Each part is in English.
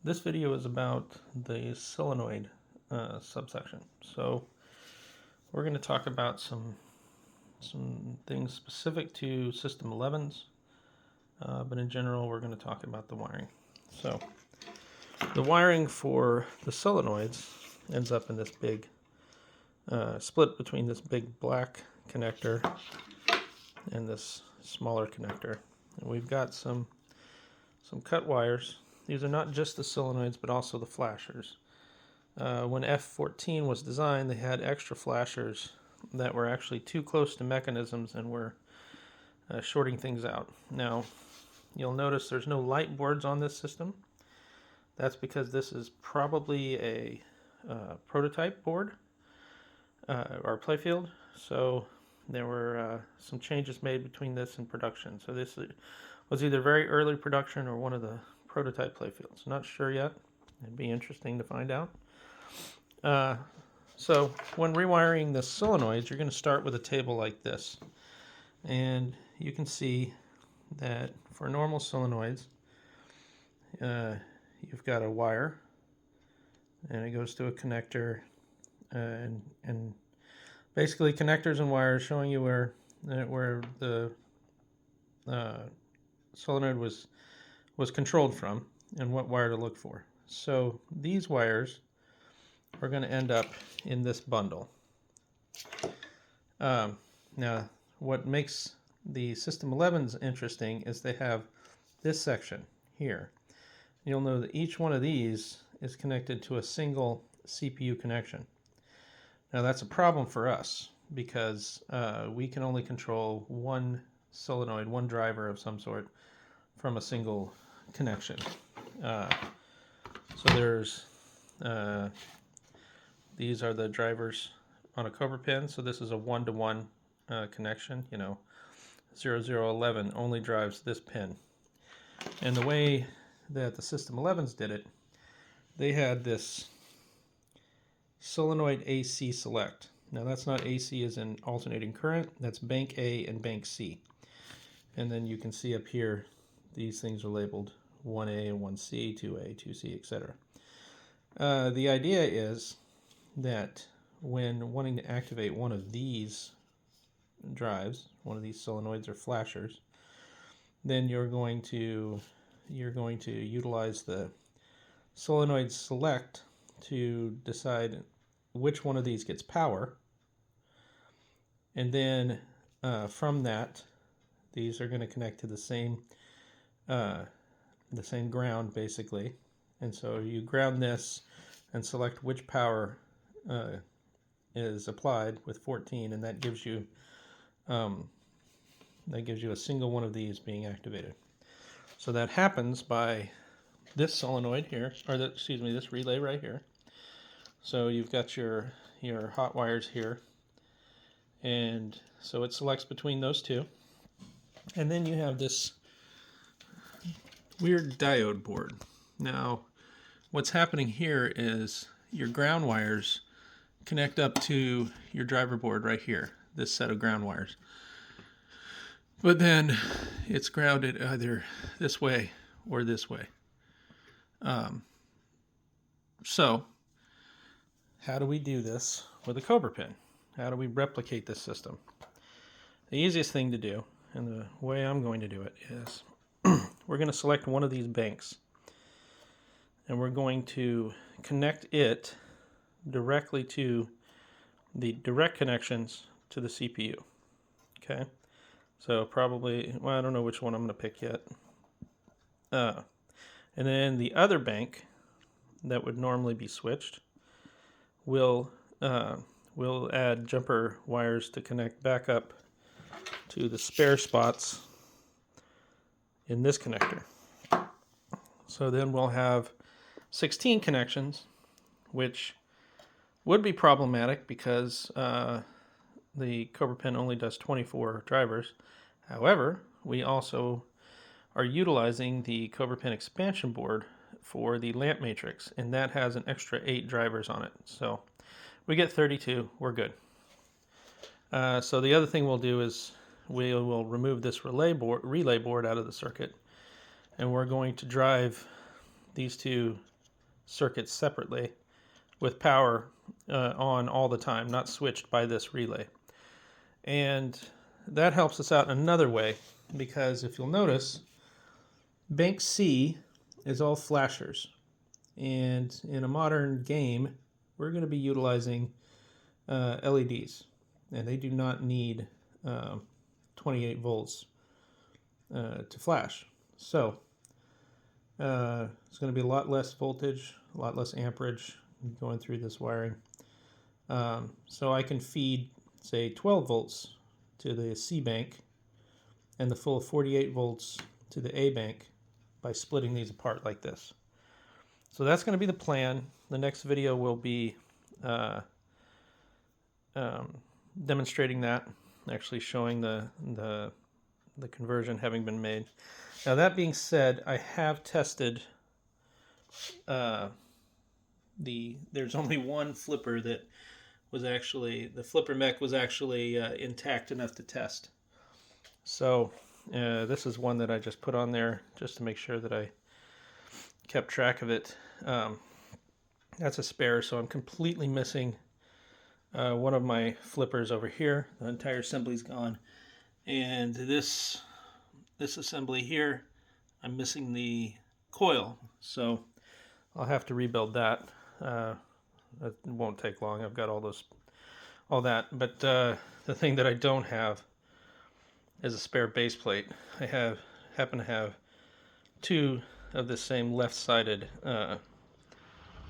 This video is about the solenoid subsection. So we're going to talk about some things specific to System 11s, but in general we're going to talk about the wiring. So the wiring for the solenoids ends up in this big split between this big black connector and this smaller connector. And we've got some cut wires. These are not just the solenoids, but also the flashers. When F-14 was designed, they had extra flashers that were actually too close to mechanisms and were shorting things out. Now, you'll notice there's no light boards on this system. That's because this is probably a prototype board or playfield. So there were some changes made between this and production. So this was either very early production or one of the prototype playfields. Not sure yet. It'd be interesting to find out. So when rewiring the solenoids, you're going to start with a table like this. And you can see that for normal solenoids, you've got a wire, and it goes to a connector, and basically connectors and wires showing you where the solenoid was controlled from and what wire to look for. So these wires are going to end up in this bundle. Now, what makes the System 11s interesting is they have this section here. You'll know that each one of these is connected to a single CPU connection. Now that's a problem for us because we can only control one solenoid, one driver of some sort from a single connection. So there's these are the drivers on a cobrapin. So this is a 1-to-1 connection. 0011 only drives this pin. And the way that the System 11s did it, they had this solenoid AC select. Now that's not AC as in alternating current, that's bank A and bank C. And then you can see up here, these things are labeled 1A and 1C, 2A, 2C, etc. The idea is that when wanting to activate one of these drives, one of these solenoids or flashers, then you're going to utilize the solenoid select to decide which one of these gets power, and then from that, these are going to connect to the same ground basically, and so you ground this and select which power is applied with 14, and that gives you a single one of these being activated. So that happens by this solenoid here, or this relay right here. So you've got your hot wires here, and so it selects between those two. And then you have this weird diode board. Now, what's happening here is your ground wires connect up to your driver board right here, this set of ground wires. But then it's grounded either this way or this way. So how do we do this with a cobrapin? How do we replicate this system? The easiest thing to do, and the way I'm going to do it, is we're going to select one of these banks, and we're going to connect it directly to the direct connections to the CPU. Okay, so probably, well, I don't know which one I'm going to pick yet. And then the other bank that would normally be switched will add jumper wires to connect back up to the spare spots in this connector. So then we'll have 16 connections, which would be problematic because the cobrapin only does 24 drivers. However, we also are utilizing the cobrapin expansion board for the lamp matrix, and that has an extra 8 drivers on it. So we get 32, we're good. So the other thing we'll do is we will remove this relay board out of the circuit, and we're going to drive these two circuits separately with power on all the time, not switched by this relay. And that helps us out in another way, because if you'll notice, bank C is all flashers. And in a modern game, we're going to be utilizing LEDs, and they do not need 28 volts to flash. So it's going to be a lot less voltage, a lot less amperage going through this wiring. So I can feed, say, 12 volts to the C bank and the full 48 volts to the A bank by splitting these apart like this. So that's going to be the plan. The next video will be demonstrating that, actually showing the conversion having been made. Now, that being said, I have tested there's only one flipper that was actually, the flipper mech was actually intact enough to test. So this is one that I just put on there just to make sure that I kept track of it. That's a spare, so I'm completely missing one of my flippers over here. The entire assembly's gone. And this assembly here, I'm missing the coil, so I'll have to rebuild that. It won't take long. I've got all that. But the thing that I don't have is a spare base plate. I happen to have two of the same left-sided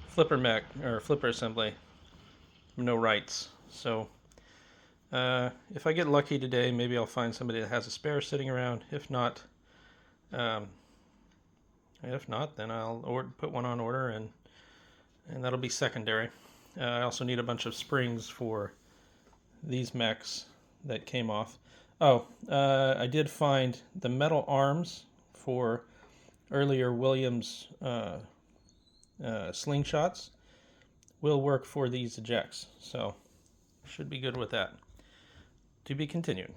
flipper mech or flipper assembly, no rights. So if I get lucky today, maybe I'll find somebody that has a spare sitting around. If not, then I'll put one on order, and that'll be secondary. I also need a bunch of springs for these mechs that came off. Oh, I did find the metal arms for earlier Williams slingshots will work for these ejects, so should be good with that. To be continued.